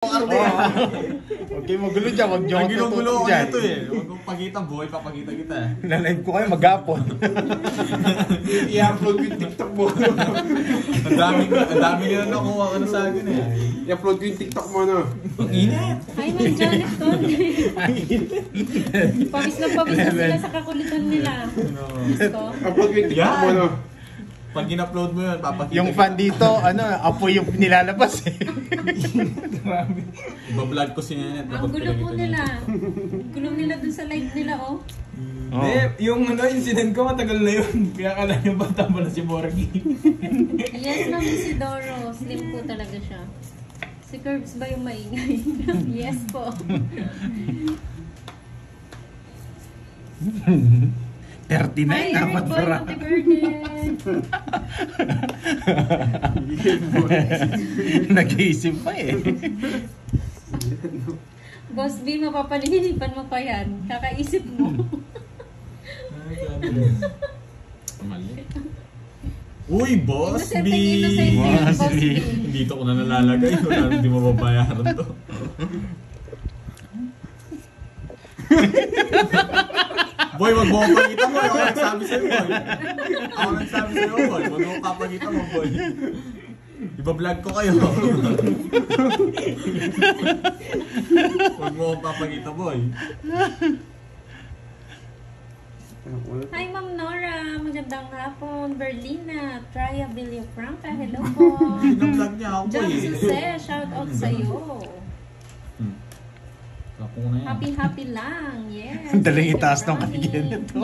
Okay, magulo dyan. Huwag nyo ako ginugulo ko nito eh. Huwag kong pakita boy, papakita kita eh. Nalive ko kayo maghapon. I-upload ko yung TikTok mo. Ang dami nila nakuha ka na sa akin eh. I-upload ko yung TikTok mo, no? Ang init! Ay, may Janet doon. Pawis na sila sa kakulitan nila. Upload ko yung TikTok mo, no? Pag in-upload mo yun, papakita Yung fan dito, apoy yung nilalabas eh. Iba-vlog ko si Nenet. Ang gulo po nila. Gulo nila dun sa live nila, oh. Yung incident ko matagal na yun. Kaya kala yung bata pala si Borgie. Yes, mami si Doro. Slim po talaga siya. Si Curbs ba yung maingay? Yes po. 39 Hi, dapat boy, para. happy birthday! Nag-iisip pa eh. Boss B, mapapaninipan mo pa yan. Kakaisip mo. Mali. Uy, Boss B! Boss B. Dito ko na nalalagay. Wala, hindi mo babayaran to. Boy, wag mo papakita mo. Ako nagsabi sa'yo, boy. Ako nagsabi sa'yo, boy. Wag mo papakita mo, boy. Iba-vlog ko kayo. Wag mo papakita, boy. Hi, Ma'am Nora. Magandang hapon. Berlina. Tria Villafranca. Hello po. Pinablog niya ako, boy. John Jose, shout out sa'yo. Kapong na yan. Happy lang. Yes. Daling itaas ng kaligyan nito.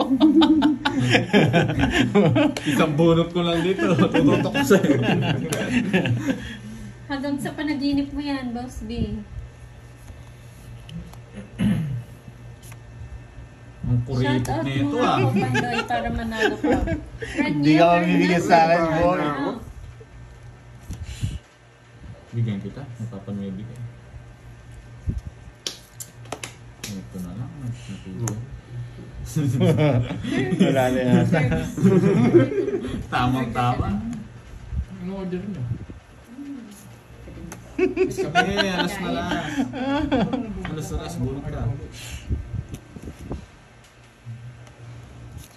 Isang bunot ko lang dito. Tututok ko sa'yo. Hanggang sa panaginip mo yan, Boss B. Ang Shout kuripot out na mo ito nga ah. po, Pandoy, para manalo ko. Hindi ka mamibigay sa akin, boy. Bigyan kita. Mapapanwebigay. Ito na lang. Wala na yata. Tamang-tama. Ano order niyo? Alas na lang. Alas na lang. Bulog ka.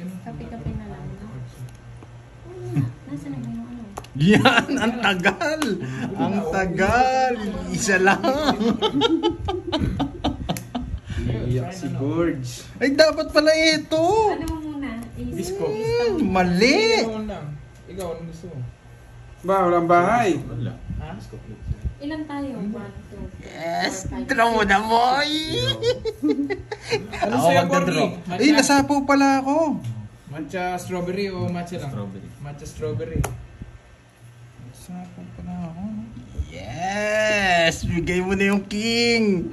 Kape-kape na lang. Nasaan na ba yung ano? Yan, ang tagal. Ang tagal. Isa lang. Iyak si Gorge. Ay, dapat pala ito. Ano mo muna? Disco. Mali. Ikaw lang. Ikaw, anong gusto mo? Ba, walang bahay. Wala. Ha? Ilan tayo? 1, 2, Yes, draw mo na, boy. Ano Ako sa'yo, magda-draw. Borgie? Ay, nasapaw pala ako. Matcha strawberry o matcha lang? Strawberry. Matcha strawberry. Nasapaw pala ako. Yes! Bigay mo na yung king.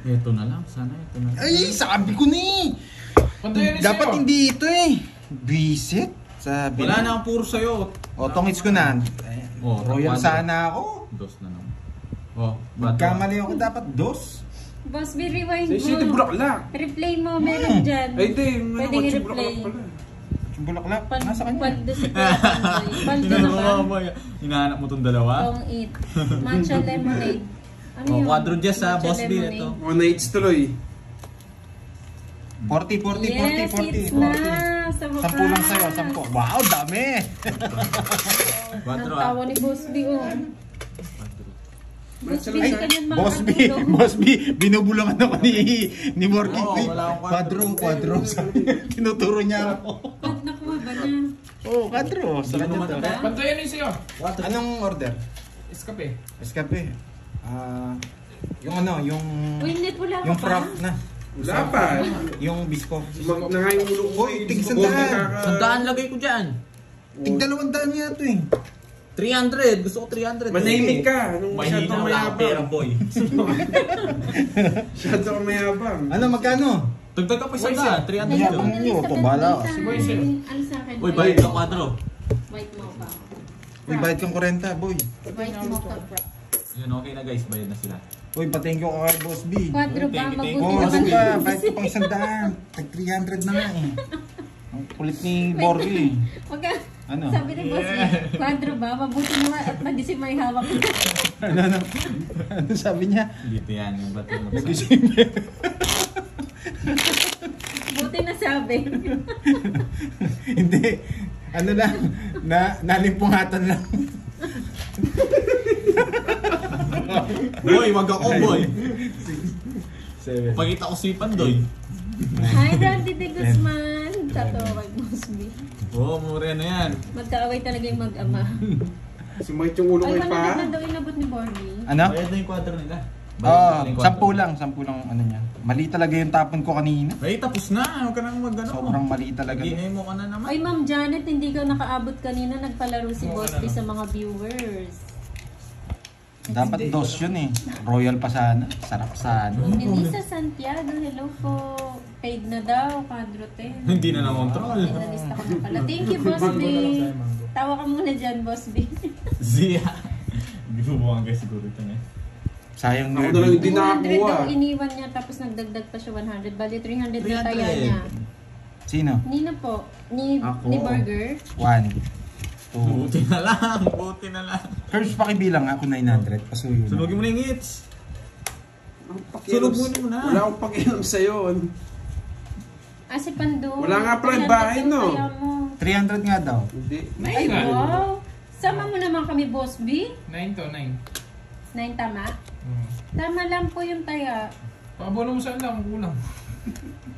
Ito na lang. Sana ito na lang. Ay, sabi ko ni. Dapat hindi ito eh. Visit. Sabi Wala na. na ang puro sa'yo. O, tongits ko na. Oh, Royal quadro. sana ako. Dos na naman. Oh, Magkamali ako dapat dos. Boss B, rewind Sa City mo. Bulaklak. Replay mo, meron dyan. Ay, di. Pwedeng i-replay. Yung bulaklak, nasa kanya. Paldo si Kuya Pandoy. Paldo na ba? Hinahanap mo itong dalawa? Don't eat. Matcha lemonade. Ano Oh, yun? quadro Jess ha, Matcha Boss B lemonade. ito. O, nights tuloy. 40, 40, Yes, 40, 40, it's 40. na. Sa wakas. 10 lang sa'yo, 10. Wow, dami! Quadro Ang ha. tawa ni Boss B, oh. Boss B, Ay, ganyan mga Boss B, ano, Boss B, binubulungan ako ni Morgan. Oo, wala akong Quadro. Tinuturo niya ako. Pag nakuha ba niya? Oh, quadro. Sa Hindi kanya naman to. ito. Pantoy, ano yung sa'yo? Anong order? Escape. Escape. Yung ano, yung Winnet, wala ka yung pa? frapp na. Wala pa. Yung bisco. Nangayon ulo ko. Hoy, tig sandaan. Sandaan lagay ko dyan. Tig 200 niya to eh. 300. Gusto ko 300. Manahimik ka. Anong masyado Mahina, kang wala akong pera, mayabang? boy. Masyado kang mayabang. Ano, magkano? Tagtag ka pa isang daan. 300 Mayabang yun. niyo, pabala. Ano sa akin? Uy, bayad ka quadro. White mocha. Uy, bayad kang 40, boy. White mocha, bro. Yun, okay na guys. Bayad na sila. Uy, pa-thank you ka kay Boss B. Quadro ba? Thank you, Oo, Mabuti di naman. ba? Bayad ko pang 100. Tag 300 na nga eh. Ang kulit ni Borgie. Wag ka. Ano? Sabi ni Boss B, kwadro ba? Mabuti naman at nag-isip may hawak. Ano sabi niya? Dito yan, yung bato mo. Nag-isip. Buti na sabi. Hindi. Ano lang, nalimpungatan lang. Boy, wag ako, boy. 7. Pagkita ko si Pandoy. Hi, Randy de Guzman. Tatawa kay Boss B. Oo, mura na yan. Magkaaway talaga yung mag-ama. Sumakit yung ulo Ay, kay managad pa. na daw inabot ni Borgie. Ano? Bayad na yung kwadro nila. Oo, 10 lang ano niya. Mali talaga yung tapon ko kanina. Ay, tapos na. Huwag ka nang mag-ano. Sobrang mali talaga. Ginay mo ka na naman. Ay, Ma'am Janet, hindi ka nakaabot kanina. Nagpalaro si Boss B sa mga viewers. Dapat dos yun eh. Royal pa sana. Sarap sana. Elisa Santiago, hello po. Paid na daw, Kadro 10. Hindi na na-control. Pinalista ko na pala. Thank you, Boss B. Tawa ka muna dyan, Boss B. Zia. Hindi mo buwang guys siguro ito na eh. Sayang Ako na lang hindi 200 nakakuha. daw iniwan niya tapos nagdagdag pa siya 100. Bali 300 na taya 300. niya. Sino? Nina po, ni Ako. Burger. 1, 2. Buti na lang. Buti na lang. Curbs pakibilang ako 900. Pasuyo na. Sunugin mo na yung hits. Ang pakialam- Sulubun mo na. Wala akong pakialam sa'yo. Ah, si Pando. Wala nga pala yung bahay, no? 300 nga daw. Hindi. Ay, wow. Sama mo naman kami, Boss B. 9 to 9. 9 tama? Tama lang po yung taya. Pabono mo saan lang, kulang.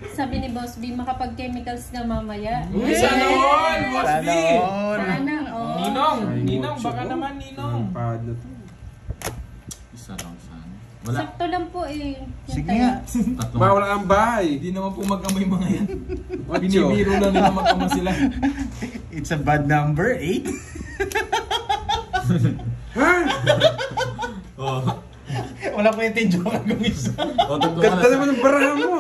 Sabi ni Boss B, makapag-chemicals na mamaya. Uy, sana all, Boss B! Sana all. Sana, oh. Ninong, baka naman Ninong. Pad na to. Isa lang sana. Wala. Sakto lang po eh. Yung Sige taya. nga. Tatlong. Bawal ang bahay. Hindi naman po mag-amay mga yan. Ocho. Binibiro lang nila mag-ama sila. It's a bad number, 8. Ha? Oh. Wala pa yung joke ang isa. Oh, tatlo Ganda ka naman ng barahan mo.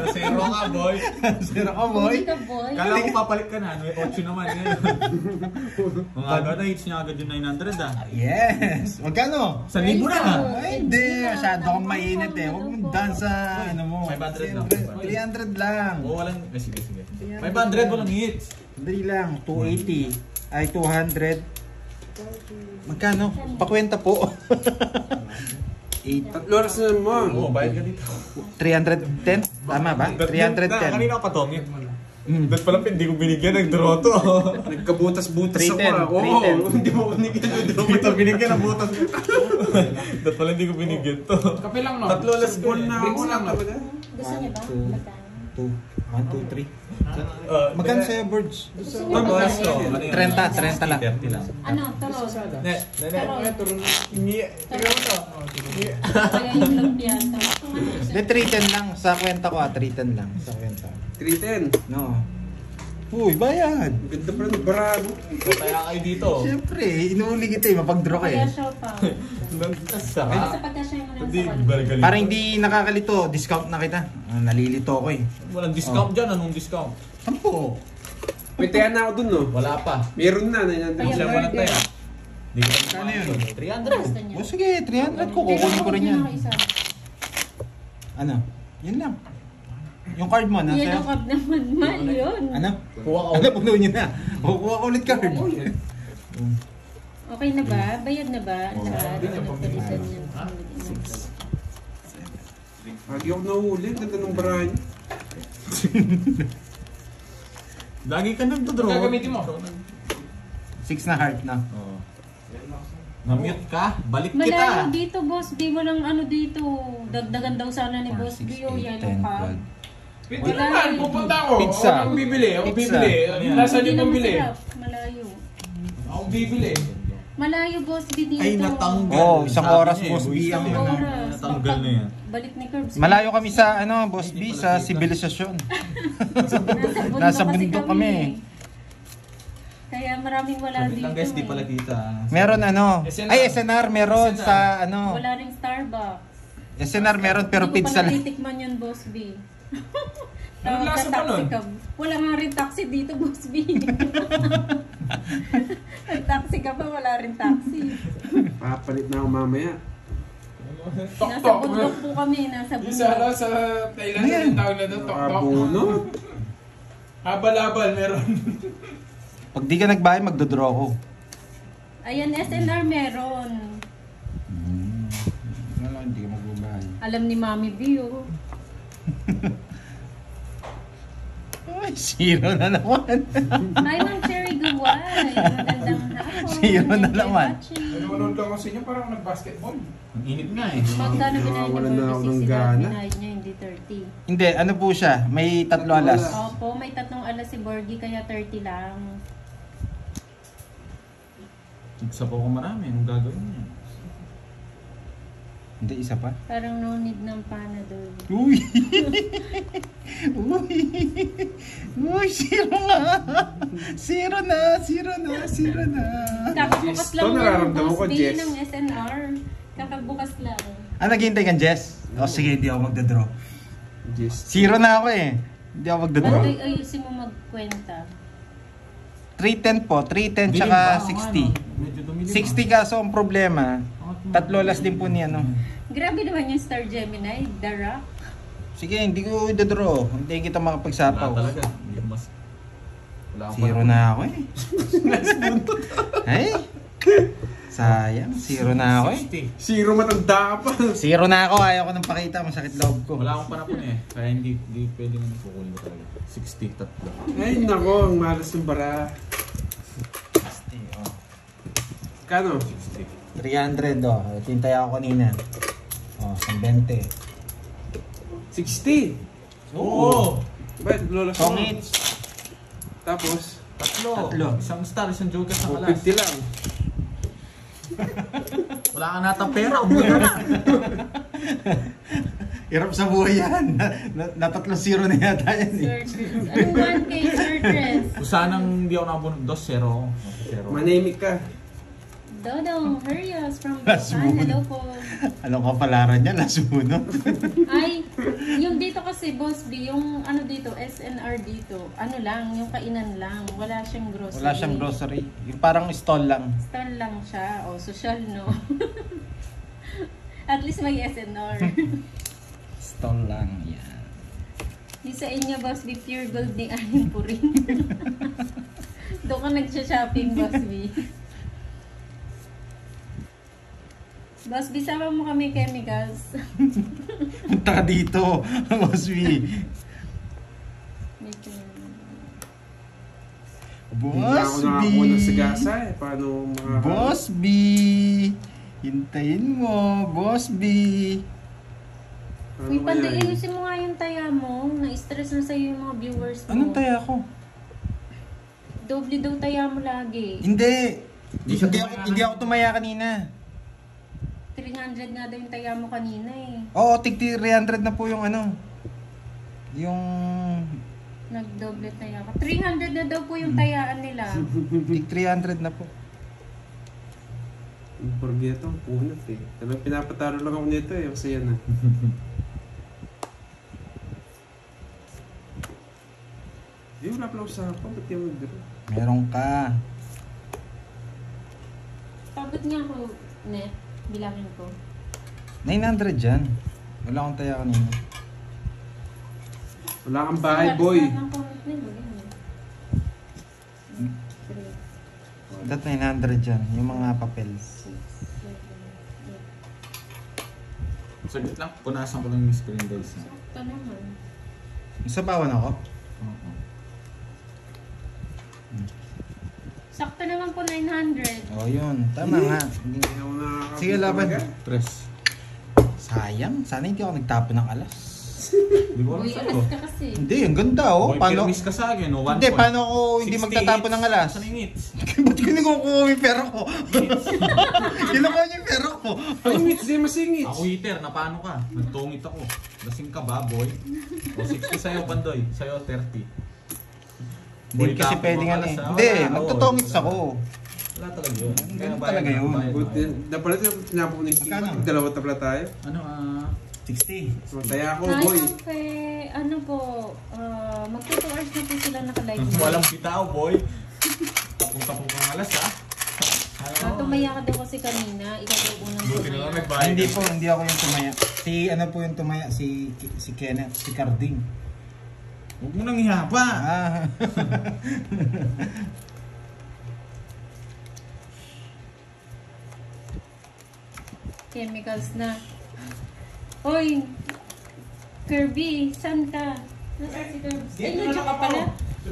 Zero ka, boy. Zero ka, boy. Hindi ka, boy. Kala ko papalit ka na. May 8 naman ngayon. Mga agad na hits niya agad yung 900 ah. Yes. Magkano? 1,000 na. Ay, hindi. Masyado kang mainit eh. Huwag mong dance sa ano mo. 500 lang. 300 lang. Oo, walang... Sige. 500 walang hits. Dali lang. 280. Ay, 200. Magkano? Pakwenta po. 8. 3 oras na mo. Oo, bayad ka dito. 310? Tama ba? 310. Kanina ka patongit. Dahil pala hindi ko binigyan ng droto. Nagkabutas-butas ako. 310, Oo, 310. hindi mo binigyan ng drone. Ito binigyan ng butas. Dahil pala hindi ko binigyan to. Kape lang, no? Tatlo alas ko Buwan na na. ako lang talaga. Gusto niya ba? Magkano? 1, 2, 3. Magkano sa'yo, Birds? Gusto niya ba? Tapos, no, 30 lang. 30 lang. Ano? Turon. Tingnan mo to. Kaya yung lumpia. Hindi, 310 lang. Sa kwenta ko 310 lang. Sa kwenta. 310. No. Uy, bayad. Ganda pa ng barahan mo. Kaya kayo dito. Siyempre, inuuli kita eh. Mapag-draw ka eh. Kaya show pa. Saka. Sa pagkasya mo lang Hindi, sa kanya. balikalito. Parang hindi nakakalito. Discount na kita. Nalilito ko eh. Walang discount dyan. Anong discount? 10. May taya na ako dun, no? Wala pa. Meron na. Kaya Siya walang burger. tayo. Hindi ko Kano yun? 300. Gusto niya. O sige, 300 ko. Kukunin ko rin yan. Isa. Ano? Yun lang. Yung card mo, nasa Yellow cup naman. Mahal yun. Ano? Kuha ka Ano, puno niyo na. Kukuha ko ulit card. Okay na ba? Bayad na ba? Lahat? Ano palitan niya? Lagi ako nahuli. Ganda ng barahan niyo. Lagi ka nagdodraw. Gagamitin mo. 6 na heart na. Oo. Na-mute ka? Balik Malayo kita. dito, boss. Di mo lang ano dito. Dagdagan daw sana ni boss. Di yung yellow cup. Pwede Wala naman, eh. pupunta ako. Pizza. Ako bibili, ako Pizza. bibili. Nasaan Hindi yung na pambili? masarap. Malayo. Ako bibili. Malayo, boss. B dito. Ay, natanggal. Oo, isang Sabi oras, niya eh, Boss B, buwis ang na ano. yan. Oras. Natanggal na yan. Balik ni Curbs. Malayo kami sa ano, Boss B, sa sibilisasyon. Nasa bundok kami. Kaya maraming wala Sabi dito. lang guys, di pala eh. kita. Meron ano? SNR. Ay, SNR meron SNR. sa ano. Wala ring Starbucks. SNR meron pero Hindi ko pizza pa lang. natitikman yun, boss B. Anong Tawag lasa ka ba nun? taxi cab. Wala nga rin taxi dito, boss B. Taxi ka pa, wala rin taxi. Papalit na ako mamaya. Nasa Tok-tok. bundok po kami, nasa Yung sa, bundok. sa Thailand, Ano yan? yung tawag na doon, tok-tok. Abuno. Habal-habal, meron. Pag di ka nagbayad, magdodraw ko. Ayan, SNR meron. Wala, hindi ka magbabayad. Alam ni Mami Bio. Ay, zero na naman. Hi, Ma'am Cherry Guway. Magandang hapon. Zero na naman. Nanonood lang ako sa inyo, parang nag-basketball. Ang init nga eh. Magkano binayad Wala niyo na for ako the ng 60 gana. binayad niyo, hindi 30. Hindi, ano po siya? May 3 alas. Opo, may 3 alas si Borgie, kaya 30 lang. Isa po ko marami. Anong gagawin niya? Hindi, isa pa. Parang no need ng Panadol. Uy! Uy! Uy, zero nga! Zero na! Zero na! Zero na! Kakabukas Ito, lang nararamdaman ko, boss B Jess. ng SNR. Kakabukas lang. Ah, naghihintay kang Jess? O sige, hindi ako magdadraw. Just. Zero na ako eh. Hindi ako magdadraw. Bantoy, ayusin mo magkwenta. 310 po. 310 Dilim tsaka ba? 60. Medyo dumilim. 60 kaso ang problema. 3 alas din po niya, no? Grabe naman yung Star Gemini, The Rock. Sige, hindi ko idadraw. Hindi kita Wala makapagsapaw. talaga. Hindi mas... Wala akong Zero panahon. na ako eh. Ay! Sayang, zero na ako eh. 60. Zero matanda pa. Zero na ako, ayaw ko nang pakita, masakit loob ko. Wala akong panahon eh. Kaya hindi pwede nang kukunin mo talaga. 60, tatlo. Ay, nako, ang malas ng bara. Kano? 60. 300 oh, tintay ako kanina. Oh, 20. 60. Oo! Ba't lola sa Tongits. Tapos, Tatlo. Isang star, isang joker sa kalas. 50 lang. Wala ka natang pera. Umuwi na. Hirap sa buhay yan. Natatlo zero na yata yan eh. Surtress. Anong 1K surtress? Kung sanang hindi ako nakabunog, 2-0. Manamik ka. Dodong Herios from Last Bhutan. moon. Hello po. Anong kapalaran niya? Lasuno. Ay, yung dito kasi, Boss B, yung ano dito, SNR dito, ano lang, yung kainan lang. Wala siyang grocery. Wala siyang grocery. Yung parang stall lang. Stall lang siya. O, social, no? At least may SNR. Stall lang, yan. Di sa inyo, Boss B, pure gold ni Aling Puring. Doon ka nagsha-shopping, Boss B. Boss B, sama mo kami chemicals. Punta ka dito, Boss B. Hindi Boss ako B. nakakuha ng sigasa eh. Paano mga... Boss B. Hintayin mo, Boss B. Paano Uy, kaya Panday, yun? ayusin mo nga yung taya mo. Na-stress na sa'yo yung mga viewers mo. Anong taya ko? Doble daw taya mo lagi. Hindi. Hindi ako tumaya kanina. 300 nga daw yung taya mo kanina eh. Oo, tig 300 na po yung ano. Yung Nagdoble taya ka. 300 na daw po yung tayaan nila. tig 300 na po. Yung porgeto, ang punat eh. Talagang pinapataro lang ako nito eh. Ang saya na. Eh, wala pala usapan. Ba't yung mag-draw? Meron ka. Pabot nga ako, net. Bilangin ko. 900 dyan. Wala akong taya kanina. Wala kang bahay, boy. That 900 dyan. Yung mga papel. Saglit lang, punasan ko lang yung screen guys. Ito naman. Sabawan ako. Oo. Sakto naman po 900. Oh, yun. Tama nga. Hindi- Hindi ako nakakapit Sige, laban. talaga. Press. Sayang. Sana hindi ako nagtapo ng alas. Hindi ko alam Uy, sa'yo. alas ka kasi. Hindi, ang ganda oh. Boy, Paano? permis ka sa akin, no? 1 Hindi, point. paano ako hindi 60 magtatapo ng alas? Saan yung hits? Ba't ko hindi ko kukuha yung pera ko? Kinukuha niyo yung pera ko. Ay, ngits din masingits. Ako hitter, na paano ka? Nagtungit ako. Lasing ka ba, boy? O 60 sa'yo, Bandoy. Sa'yo, 30. Hindi kasi tapo pwede mo nga alas, eh. ah. Hindi, Wala, magtutongits oo. ako. Wala talaga yun. Ganun Kaya talaga bayad yun. na, bayad Good na. din. Dapat ito, pinapunin ko. Magkano? Dalawa tabla tayo. Ano, 60. Mataya ako, Hi, boy. Cafe. Ano po, magto 2 hours na po sila nakalive. walang bitaw, boy. Tapong-tapong kang alas, ha? Tumaya ka daw kasi kanina. Ikaw daw unang Buti na lang tumaya. nagbayad. Hindi po, hindi ako yung tumaya. Si ano po yung tumaya? Si Kenneth, si Carding. Huwag mo nang ihapa. Ah. chemicals na. Hoy, Kirby, saan ka? Nasaan si Kirby? Ay, nandiyan ka pala.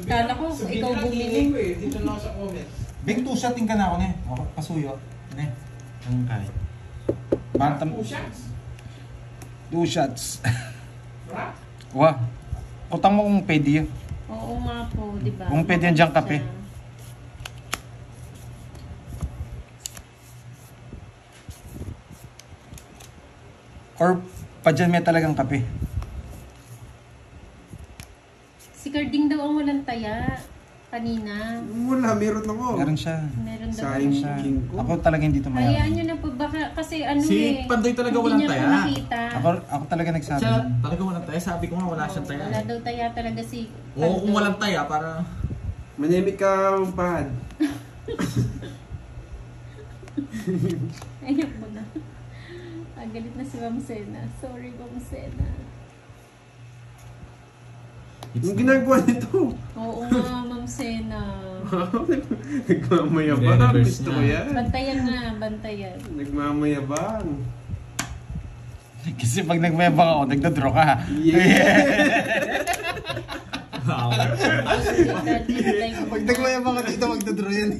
Kala ko, ikaw bumili. Dito na ako sa comments. Bing, 2 shot ka na ako ne. Ako, pasuyo. Ne. Ang kaya. Bantam. 2 shots. 2 shots. Right? Wah. Utang mo kung pwede yun. Oo nga po, di ba? Kung pwede yan dyan kape. Or pa dyan may talagang kape. Si Carding daw ang walang taya kanina. Wala, meron ako. Meron siya. Meron daw. Sayang Siya. king ko. Ako talaga hindi tumayo. Hayaan nyo na po baka kasi ano Si Pandoy talaga walang hindi taya. niya po nakita. Ako talaga nagsabi. Siya talaga walang taya. Sabi ko nga wala siyang taya. Wala daw taya talaga si Oo, kung walang taya para... Manimik ka, pad. Ayun mo na. Galit na si Ma'am Sena. Sorry, Ma'am Sena. Yung ginagawa nito. Oo nga, Ma'am Sena. Nagmamayabang. Universe Gusto ko niya. yan. Bantayan na, bantayan. Nagmamayabang. Kasi pag nagmayabang ako, nagdodraw ka. Pag nagmayabang ka dito, magdodraw yan.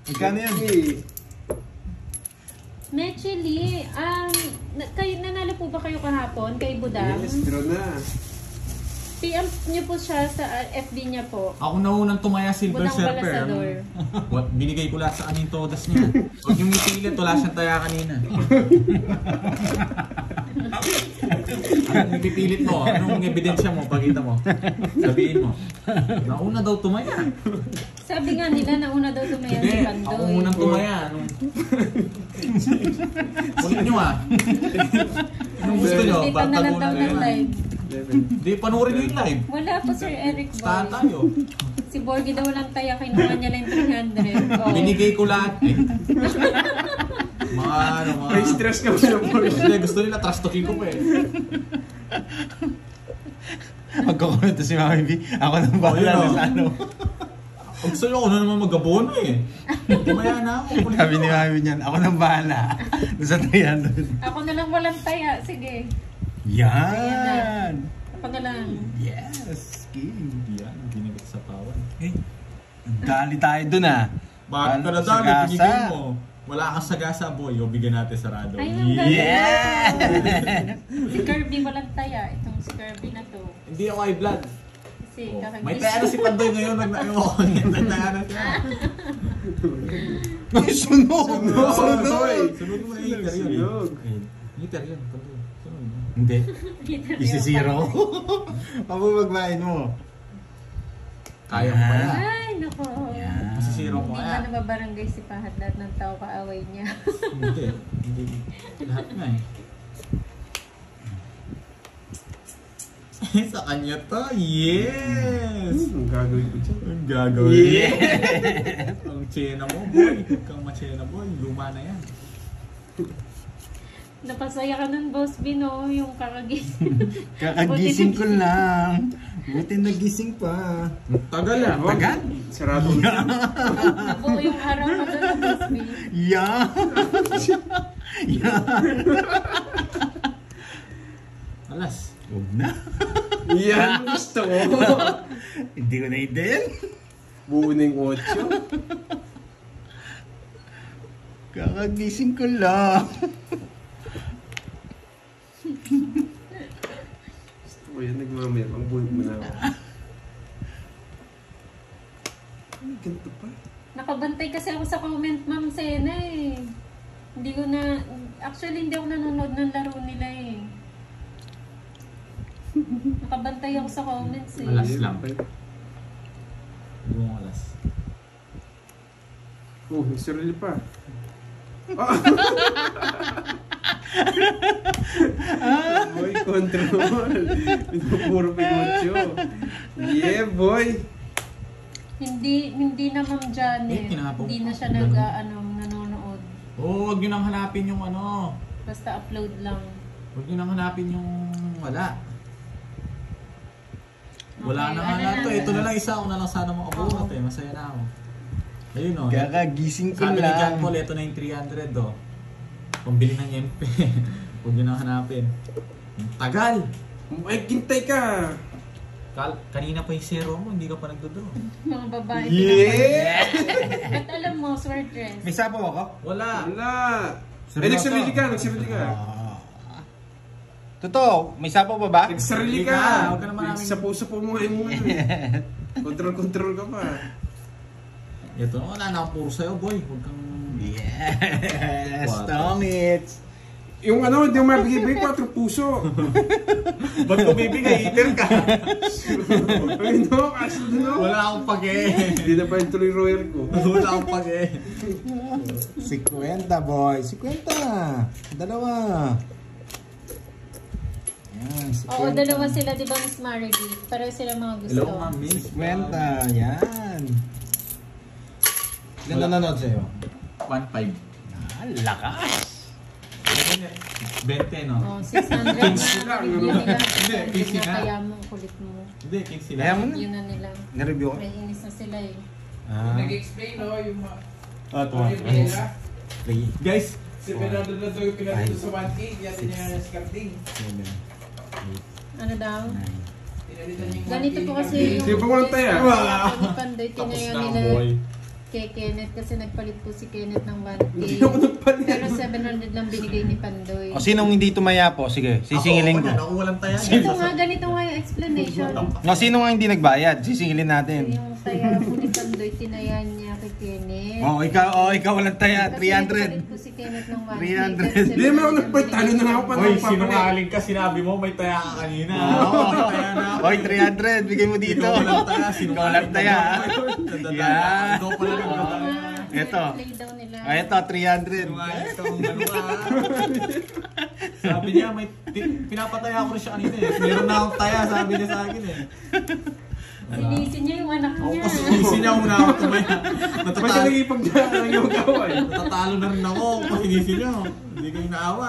Magkano yan? Actually, kayo, nanalo po ba kayo kahapon kay Budang? Yes, draw na. PM niyo po siya sa FB niya po. Ako na unang tumaya silver Budang surfer. Balasador. Binigay ko lahat sa aning todas niya. Huwag yung ipilit, wala siyang taya kanina. Anong ipipilit mo? Anong ebidensya mo? Pagkita mo. Sabihin mo. Nauna daw tumaya. Sabi nga nila, nauna daw tumaya si Hindi, Pandoy. ako unang tumaya. Ulit nyo ah. Anong gusto nyo? Hindi pa na lang daw ng live. Hindi, panoorin nyo yung live. Wala po, Sir Eric Stahan Boy. tayo. Si Borgie daw walang taya, kinuha niya lang 300. Oh. Binigay ko lahat eh. Mga May stress ka mo na po. gusto nila, trash talking ko pa eh. Magkukunod si Mami B. Ako nang bahala Oh, yun, sa ano. Ang gusto nyo, ako na naman mag-abono eh. Tumaya na ako. kulit Sabi ako. ni Mami niyan, ako nang bahala. Doon sa 300. Ako na lang walang taya. Sige. Yan! Ako na lang. Yes! King! Yan, ginagit sa pawan. Eh, dali tayo dun ah. Bakit ka na Sa dali, gasa. binigay mo. Wala kang sagasa boy, o bigyan natin sarado. Ay, ang galing. Yeah! Si Kirby walang taya. Itong si Kirby na to. Hindi ako high blood. Kasi Oh. kakagising. May taya na si Pandoy ngayon, nagtaya na siya. May sunog! Sunod mo na heater yun. Sunog. Heater yun, Pandoy. Sunod mo. Hindi. Heater Isi-zero. yung Pababagbahin mo. Kaya mo pa yan. Ay, nako. Yan. Masisiro mo Hindi kaya. ba nababarangay si Pahat lahat ng tao kaaway niya? Hindi. Lahat nga eh. Sa kanya to, yes! Ang gagawin ko dyan. Ang gagawin. Yes! Ang tsena mo, boy. Kang machena, boy. Luma na yan. Napasaya ka nun, Boss Bino, yung kakagising. Kakagising ko lang. Buti nagising pa. Tagal ah. Tagal? Sarado ko dyan. Nabuo yung araw mo doon, Boss B. Yan! Yan! Alas. Huwag na. Yan, gusto ko. Hindi ko na din. Buo na yung 8. Kakagising ko lang. Gusto ko yan, nagmamayabang. Buo mo na ako. Ay, ganito pa. Nakabantay kasi ako sa comment, Ma'am Sena eh. Hindi ko na, actually hindi ako nanonood ng laro nila eh. Nakabantay ako sa comments eh. Alas lang. Buong alas. Oh, may sarili pa. Boy, control. Pinupuro Pinocchio. Yeah, boy. Hindi na Ma'am Janet. Kinabog. Hindi na siya nanonood. Oo, huwag nyo nang hanapin yung ano. Basta upload lang. Huwag nyo nang hanapin yung wala. Wala Okay, na ano nga na? to. Ito na lang isa. Ako na lang sana makabunot eh. Masaya na ako. Ayun o. Kaya kagising ko Sabi ni lang. John Paul, ito na yung 300 o. Pambili ng MP. Huwag nyo nang hanapin. Ang tagal! Ay, kintay ka! Kanina pa yung zero mo, hindi ka pa nagdodraw. Mga babae. Yeah! Ba't alam mo, swordress? May sapaw ako? Wala! Wala! Ay, nagsarili ka, nagsarili ka. Totoo, may sapaw pa ba? Nagsarili Ka, ka! huwag ka naman namin- Nagsapo-sapo mo ngayon mo. Control ka pa. Ito, wala na akong puro sa'yo, boy. Huwag kang... Yes! What? Tongits! Yung ano, hindi mo mabigay 4 puso. Ba't ko bibigay? Eater ka! Ay, no, kaso no. Wala akong pag-e. Hindi na pa yung tuloy royer ko. Wala akong pag-e. 50 boy, 50! Dalawa! Yan, 50. Oo, dalawa sila, di ba, Miss Margie? Pareho sila mga gusto. Hello, ma'am, miss. 50, yan! Ilan nanonood sa'yo? 1.5. Lakas! 20, no? Oh, 600 na review nila. Hindi, 50 na. Kaya mo, kulit mo. Hindi, 15 Kaya lang. mo na. Yun na nila. Na-review ko? May inis na sila eh. Nag-explain, no? Yung mga... Ito. Yung nila. 3. Guys, 700 na daw yung pinatito sa 1K. Yan din yung skirting. 7, Ano daw? 9. Pinalitan yung 1K. Ganito po kasi Hindi pa walang taya. Ni Pandoy, tapos tinayo na, nila boy. kay Kenneth kasi nagpalit po si Kenneth ng 1K. Hindi ako nagpalit. Pero 700 lang binigay ni Pandoy. O sinong hindi tumaya po? Sige, sisingilin ko. Ako walang taya. Ganito nga yung explanation. O sino nga hindi nagbayad? Sisingilin natin. Yung taya po ni Pandoy, tinayan niya kay Kenneth. Ikaw walang taya. Kasi nagpalit 300. po si Kenneth ng 1K. 300. Hindi naman ako nagpalit. Talo na ako pa. Hoy, sinungaling ka. Sinabi mo may taya ka kanina. Oo, may taya na ako. Oy, 300. Bigay mo dito. Ikaw walang taya. Ikaw walang taya. Yan. Ikaw pala nagdadala. Ito. Play daw nila. Ay, ito, 300. Sinungaling ka kung ano ka. Sabi niya, pinapataya ko rin siya kanina eh. Meron na akong taya, sabi niya sa akin eh. Sinisin niya yung anak Ako niya. kasi sinisi niya una ako tumaya. Ba't ka nagipagdaan yung gawa eh? Natatalo na rin ako kung sinisi niyo. Hindi kayo naawa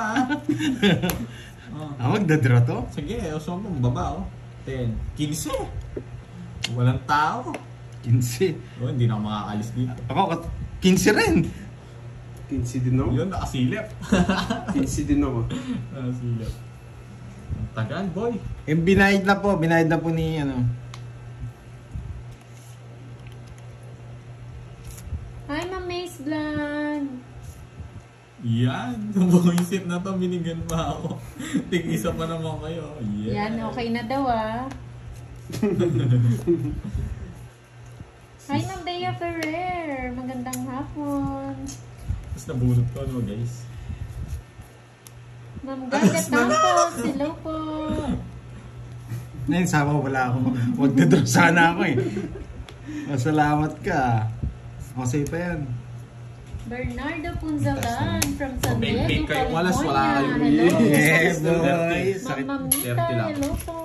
ah. Magdadraw to? Sige, uso mo, baba oh. 10, 15. Walang tao. 15. Oh, hindi na ako makakalis dito. Ako, 15 rin. 15 din ako. Yun, nakasilip. 15 din ako. Nakasilip. Ang tagal, boy. Binayad na po ni ano. Hi, Ma'am Mace Blan. Yan, buwisit na to, binigyan pa ako. Tig-isa pa naman kayo. Yeah. Yan, okay na daw ah. Hi, Ma'am Bea Ferrer. Magandang hapon. Tapos nabunot ko, no, guys. Ma'am Gaga Tampos. Hello po. Ngayon, sama ko wala ako. Magdadraw sana ako eh. Masalamat ka. Masay pa yan. Bernardo Punzalan from San Diego, Big kayo, walas, California. wala kayo. Hello. Yeah, boy. Ma'am Sakit. Mamita, 30 lang. hello po.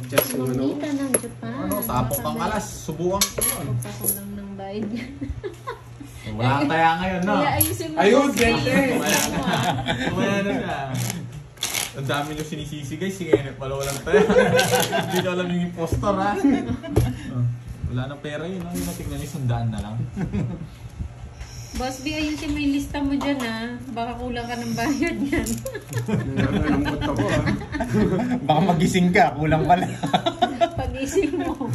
Just yung ano. Mamita ng Japan. Ano, sapok kang alas, subukan ko yun. Pagpako lang ng bayad niya. Wala kang taya ngayon, no? Kaya ayusin mo. Ayun, yung 20. screen mo, ah. Kumaya na siya. Ang dami nyo sinisisi guys, si Kenneth pala walang taya. Hindi ko alam yung impostor ha. Wala na pera yun, no? Yung natignan nyo, 100 na lang. Boss B, ayusin mo yung lista mo dyan ha. Baka kulang ka ng bayad yan. Nalambot ako ah. Baka magising ka, kulang pala. Pag-isip mo.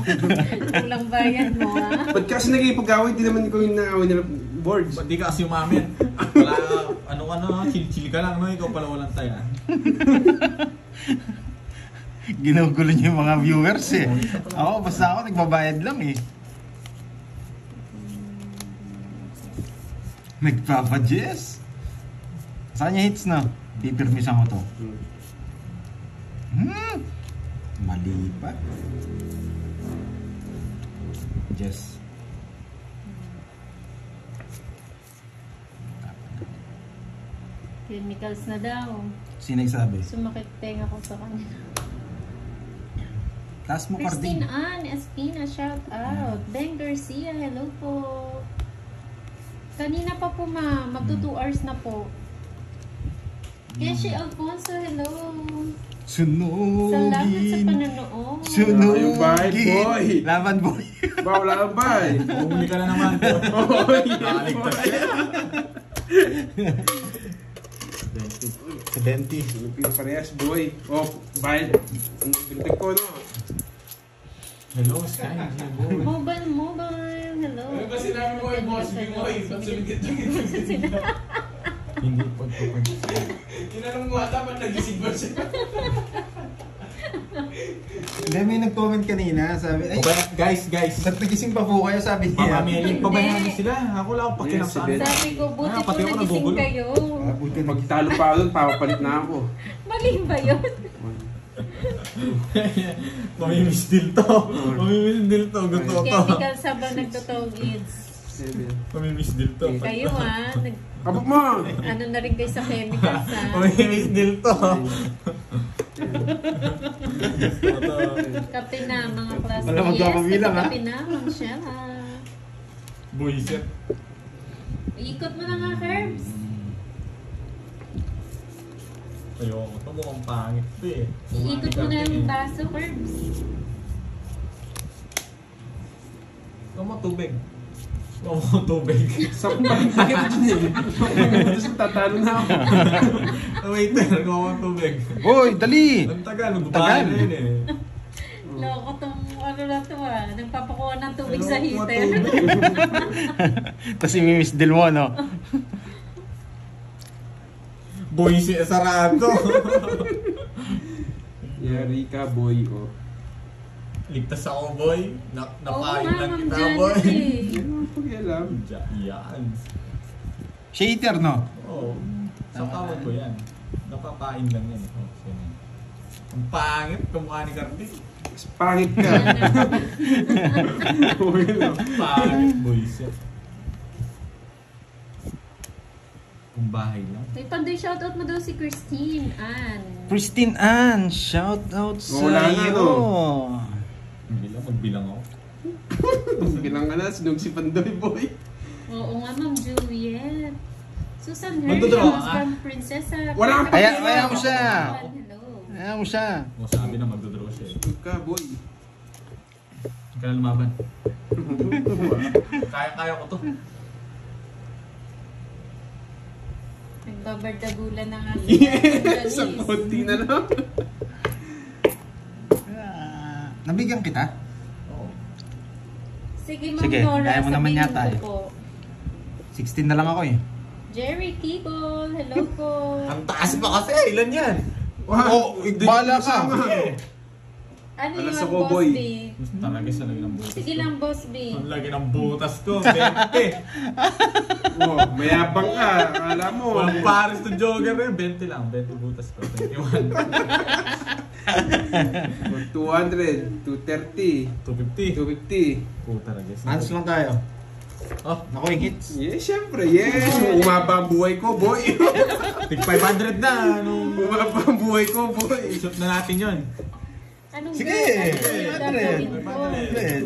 Kulang bayad mo ha. Ba't kasi nagipag-away? Di naman ko yung naaway nila boards. Ba't di ka kasi umamin? Wala, chill ka lang, no? Ikaw pala walang taya. Ginugulo niyo yung mga viewers eh. Ako, basta ako nagbabayad lang eh. Nagpapa-jess. Saan niya hits na? Pipirmisan ko to. Mali pa. Jess. Chemicals na daw. Sino nagsabi? Sumakit tenga ko sa kanila. Taas mo, Christine Carding. Ann Espina, shout out. Ben Garcia, hello po. Kanina pa po ma, magto 2 hours na po. Keshi Alfonso, hello. Sunugin. Salamat sa panonood. Sunugin. Yung bahay, boy. Laban, boy. Ba, wala kang bahay. Bumuli ka na naman. Nakaligtas siya. 70. Parehas, boy. Oh, bayad. Ang pintig ko, no? Hello, Sky. Boy. Mobile, hello. Ano ba sinabi mo kay Boss B mo? Ba't sumigit-sumigit? Hindi pagpapag. Tinanong mo ata ba't nagising ba siya? Hindi, may nag-comment kanina. Sabi, ay, Guys. ba't nagising pa po kayo? Sabi niya. Mamameling pa ba namin sila? Ako lang ako pakilang Yes, saan. Ben. Sabi ko, buti Ah, po pati ako nagising nagugulo. kayo. Buti na. Magtalo pa ako doon, papapalit na ako. Mali ba yun? Mamimiss din to. Mamimiss din to. Gusto ko to. Chemical sabang nagtotoo kids. Mamimiss din to. Kayo Kapag mo! ano na rin kayo sa chemicals Mamimiss din to. Kape na mga klase. Wala magpapabilang, ha? Kape na, Ma'am Shella. Buisit. Ikot mo na nga, Curbs. Ayoko. Ito mukhang pangit to eh. Iikot mo na yung baso, Curbs. Ito mo tubig. Ito mo tubig. Sa bakit dyan eh? Tapos tatalo na ako. Waiter, ito mo tubig. Hoy, dali! Ang tagal. Tagal. Magbabahan na yun eh. Loko tong ano na to nagpapakuha ng tubig Ayoko sa heater. matubig. Tapos si Miss Del mo, no? Buisi sarado. Yari ka, boy, oh. Ligtas ako, boy. Oo Napain nga, lang Ma'am kita, boy. Jancy. Yan ang pag-alam. Yan. Shater, no? Oo. Sa tawag ko yan. Napapain lang yan. Oh, sige. Ang pangit, kamukha ni Cardi. Pangit ka. Pangit, buisit. Kung bahay lang. May panday shoutout mo daw si Christine Ann. Christine Ann, shout out sa Wala na, iyo. no? Magbilang ako. Bilang ka na, sinug si Pandoy, boy. Oo nga, Ma'am Juliet. Susan Magdodraw Hershey, ka? from Prinsesa. Wala kang Kaya mo siya. Hello. Ayaw mo siya. O sabi na magdodraw siya. Sinug ka, boy. Huwag ka na lumaban. Kaya ko to. Nagbabardagulan na nga si Sa Janice. konti na lang. Nabigyan kita? Oo. Sige, Ma'am Sige, Nora, kaya mo naman sabihin yata ko eh. po. 16 na lang ako eh. Jerry Kibol, hello po. Ang taas pa kasi. Ilan yan? Oo, bahala ka. Ano Alas yung ako, Boss boy. B? Talaga sa lagi ng butas Sige ko. lang, Boss B. Ang lagi ng butas ko. 20. Oh, mayabang ka. Akala mo. Walang pares to jogger eh. 20 lang. 20 butas ko. 21. 200, 230, 250. 250. Puta na guys. Hands lang tayo. Oh, Naku yung hits. Yes, syempre. Yes. Umaba ang buhay ko, boy. tig 500 na. Ano? Umaba ang buhay ko, boy. Shoot na natin yun. Anong Sige, gagawin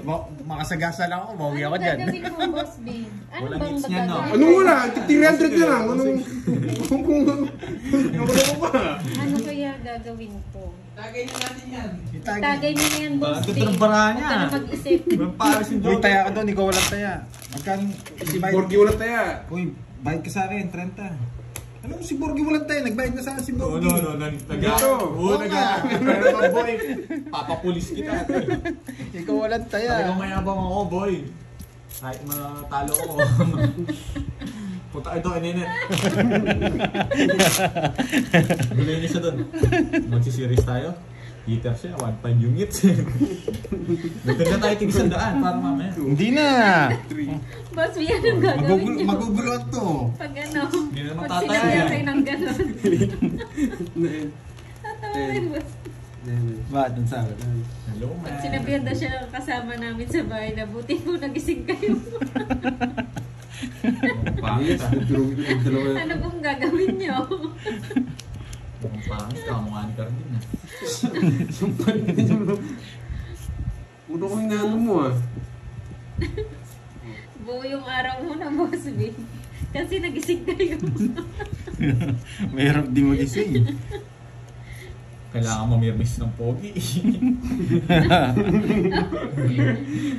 mo? Makasagasa lang ako, mauwi ako Anong dyan. gagawin mo, Boss B? Ano Walang bang hits niyan, no? magagawin? Anong wala? 300 na lang. Anong... Ano ba? Ano kaya gagawin ko? Tagay na natin yan. Tagay mo na yan, Boss B. Bakit ang bara niya? Huwag ka na mag-isip. Walang pares yung Uy, jogger. taya ka doon, ikaw walang taya. Magkano? Si Borgi wala taya. Uy, bayad ka sa akin, 30. Ano si Borgi walang taya? Nagbayad na sa akin si No, Borgi. no, no. Dito. Oo, Oo nga. Pero pa, boy. Papapulis kita. Ikaw walang taya. Talagang mayabang ako, boy. Kahit matalo ako. Puta ito, ininit. Guloy niya siya doon. Magsiseries tayo. Heater siya, 1.5 yung hits. Maganda tayo tig 100 para mamaya. Hindi na. 3. Boss B, anong gagawin niyo? Magugulo to. Pag ano, Hindi na naman pag tataya. sinabihan kayo ng gano'n. Tatawin, Boss. Bakit ang sabi? Hello, man. Pag sinabihan daw siya kasama namin sa bahay na buti po nagising kayo. Pangit Yes, ah. nagturong ito ng dalawa. Ano pong gagawin niyo? Mukhang pangit. Kamukha ni Cardin ah. Uno ko yung ano mo ah. Buo yung araw mo na, Boss B. Kasi nagising kayo. Mahirap di magising. Kailangan mamirmis ng pogi.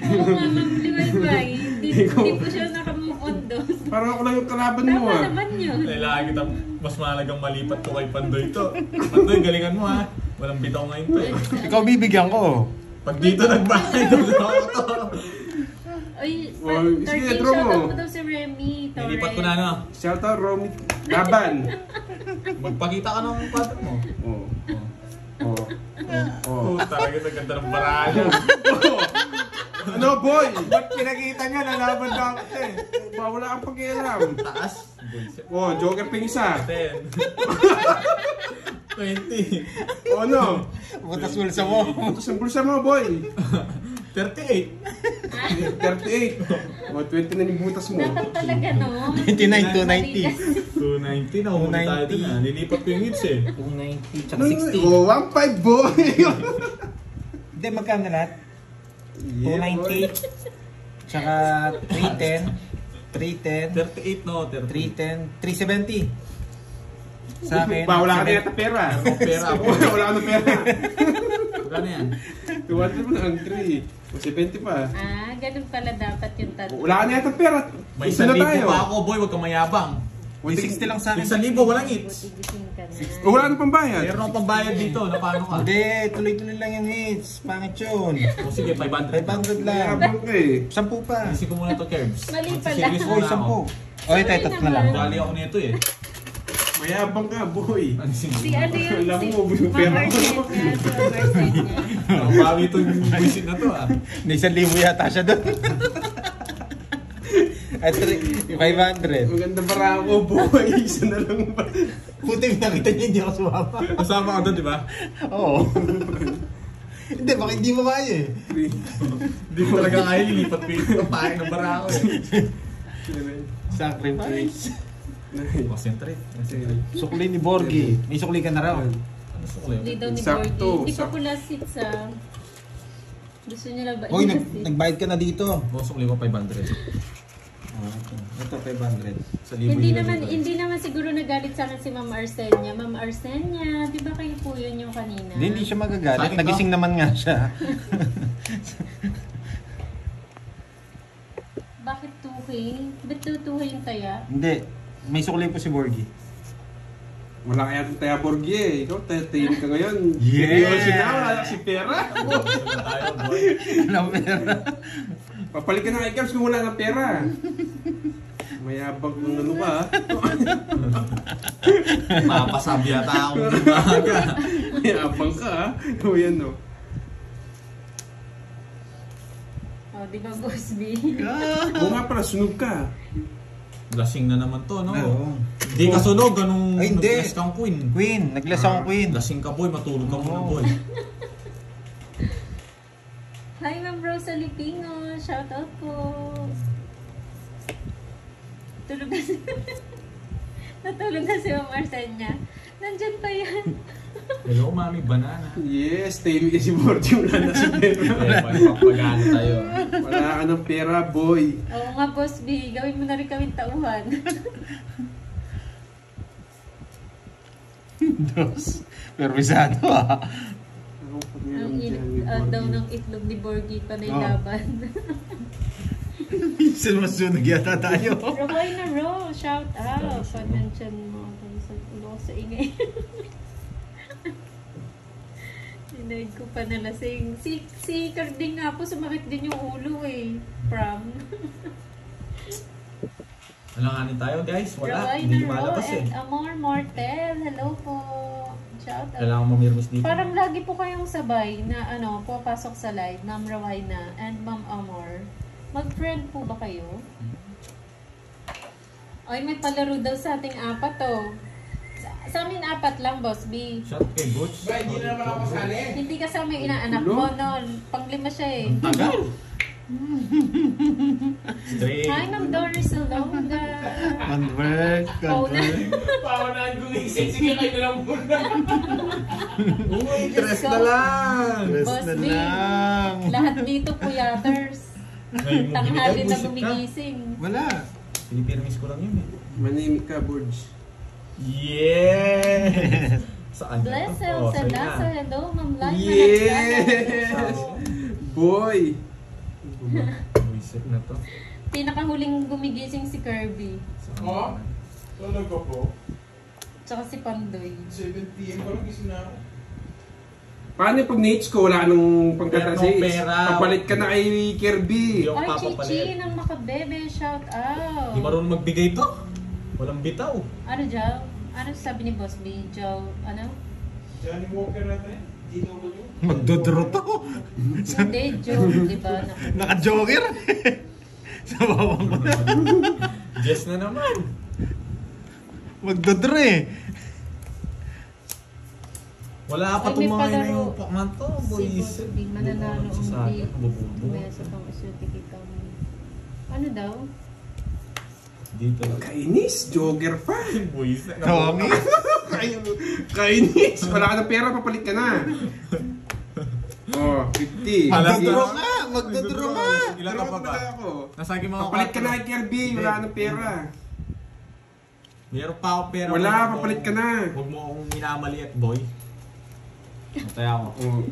Oo nga, Ma'am Liwayway. Hindi po siya nakamove on doon. Parang ako lang yung kalaban mo Tama ah. naman yun. Kailangan kita mas mahalagang malipat ko kay Pandoy to. Pandoy, galingan mo ha. Walang bitaw ngayon to eh. Ikaw bibigyan ko. Pag dito nagbahay, nagbahay ko to. Ay, Oh, sige, 13 draw mo. shoutout mo daw si Remy Torres. Nilipat ko na ano. Shout out Romy Laban. Magpakita ka ng pattern mo. Oh. Oh. Oh. Oh, talaga sa ganda ng baraya. Ano boy? Ba't pinakita niya? Nalaban na ako eh. Wala kang pakialam. Taas. Bullshit. Oh, joker pa yung isa. 10. 20. Oh no. Butas bulsa mo. Butas ang bulsa mo boy. 38. 38. Oh, 20 na yung butas mo. Dapat talaga, no? 29, 290. 290 na. Humuli tayo dun ah. Nilipat ko yung hits eh. 290 tsaka Ano, 60. oh, 1.5 boy. Hindi, magkano lahat? Yeah, boy. 290 tsaka 310. 310. 38 no. 310. 370. Sa akin. Wala ka na yata pera. Pera ako. Wala ka na pera. Magkano yan? 200 mo na ang 3. O 70 pa. Ah, ganun pala dapat yung tatlo. Wala ka na yata pera. May Isa na 1,000 tayo. pa ako boy. Huwag kang mayabang. 160 lang sa akin. 1,000 walang hits. Igising ka na. Oh, wala na pang bayad. Meron akong pambayad dito. Na paano ka? Hindi, tuloy-tuloy lang yung hits. Pangit yun. O sige, 500. 500 lang. Mayabang ka eh. 10 pa. Isip ko muna to, Kerbs. Mali pala. Serious Oy, muna ako. 10. Oy, tayo tatlo na lang. Dali ako nito eh. Mayabang ka boy. Ano Si ano yun? Alam Si mo, yung pera ko. Ma'am Arset niya. Si Ma'am Arset niya. Bawi itong buisit na to ah. May 1,000 yata siya doon. At 500. Maganda para ako boy. Isa na lang ba? Puti, nakita niya hindi ako sumama. Kasama ka doon, di ba? Oo. Hindi, bakit hindi mo kaya eh? Hindi ko talaga kaya lilipat ko yung pahay ng barako eh. Sacrifice. Concentrate. Sukli ni Borgie. May sukli ka na raw. Ano sa kulay? Hindi daw ni Sakto, Borgie. Hindi pa sakto. pula seats ah. Gusto niya lang ba? Hoy, nagbayad ka na dito. Bosok ko 500. Ito 500. Sa libo Hindi yun naman, dito. hindi naman siguro nagalit sa akin si Ma'am Arsenia. Ma'am Arsenia, di ba kayo po yun yung kanina? Hindi siya Sa magagalit. akin Nagising naman nga siya. Bakit 2K? Ba't 2K yung taya? Hindi. May sukli po si Borgie. Wala kaya itong Taya Borgie eh. Ikaw, tayo ka ngayon. Yeah! Seryoso na, wala na si pera. Tayo, boy. Alam mo yan. Papalit ka na kay Kers kung wala ng pera. Mayabang kung ano ka. Papasabi yata akong umaga. Mayabang ka ha. O yan no. Oh, di ba, Boss B? Oo nga pala, sunog ka. Lasing na naman to, no? Oo. Hindi ka sunog, anong Ay, hindi. nag-last kang queen? Queen. Naglas akong Queen. Lasing ka boy, matulog ka muna Oo. boy. Hi, Ma'am Rosalie Pino. Shout out po. Tulog na si... Natulog na si Ma'am Arsenia. Nandyan pa yan. Hello, mami, banana. Yes, tayo ka si Borgie. Wala na si pera. Pagpagano tayo. Wala ka ng pera, boy. Oo nga, Boss B. Gawin mo na rin kaming tauhan. Dos. Permisado ah. Ang init daw ng itlog ni Borgie pa na yung Oh. laban. Minsan masunog yata tayo. Roy na Ro, shout out. Pag-mention mo sa ulo ko sa ingay. Sinaid ko pa nalasing. Si Carding nga po, sumakit din yung ulo eh. From. Alanganin tayo guys, wala. Roy Hindi na Ro malabas eh. and Amor Mortel. Hello po. Shout out. Kailangan mamirmis dito. Parang lagi po kayong sabay na pupasok sa live, Ma'am Rowena and Ma'am Amor. Mag-friend po ba kayo? Ay, may palaro daw sa ating apat oh. Sa amin apat lang, Boss B. Shot kay Butch. Hindi na naman ako kasali. Hindi kasama yung inaanak mo, no? Panglima siya eh. Tagal. Straight. Hi, Ma'am Doris Salonga. Convert. Convert. Paunahan gumising. Sige kayo na lang muna. Uy, tres na lang. Rest Boss na B. lang. Lahat dito puyaters. Ngayon mo Tanghali binigay, na bullshit ka. gumigising. Wala. Pinipirmis ko lang yun eh. Manimik ka, Borgie. Yes! Saan Bless to? you, Oh, sa sa'yo Lasa, na. hello, Ma'am Liza. Yes! Boy! Buisit na to. Pinakahuling gumigising si Kirby. Saan Oh? naman? Tulog ko po. Tsaka si Pandoy. 7 PM pa lang gising na ako. Paano yung pag nates ko? Wala nung pagtatrasis. Meron pera. Papalit ka na kay Kirby. Hindi ako Ay, Chichi papapalit. ng Makabebe, shout out. Di marunong magbigay to. Walang bitaw. Ano, Jow? Ano sabi ni Boss B? Jow, ano? Johnny Walker natin. DW. Magdodrot ako. Hindi, Jow, di ba? Naka-joker. Sa bawang ko na. Yes na naman. Magdodro eh. Wala pa Ay, may tumahay na palaro. yung Pokemon to. Si Buisit. Boss B, mananalo Sa ang sakin, di. bububo. May sa pang isuti kita mo. Ano daw? Dito lang. Kainis, jogger pa. Buisit. Tommy. Kainis. Wala ka ng pera, papalit ka na. Oh, 50. Magdodro nga. Magdodro nga. Ilan ka pa ba? Ako. Nasagi mga Papalit ka kwarto. na kay Kirby. Wala ka ng pera. Meron pa ako pera. Wala, papalit ka na. Huwag mo akong minamaliit, boy. Mataya ako. Oh.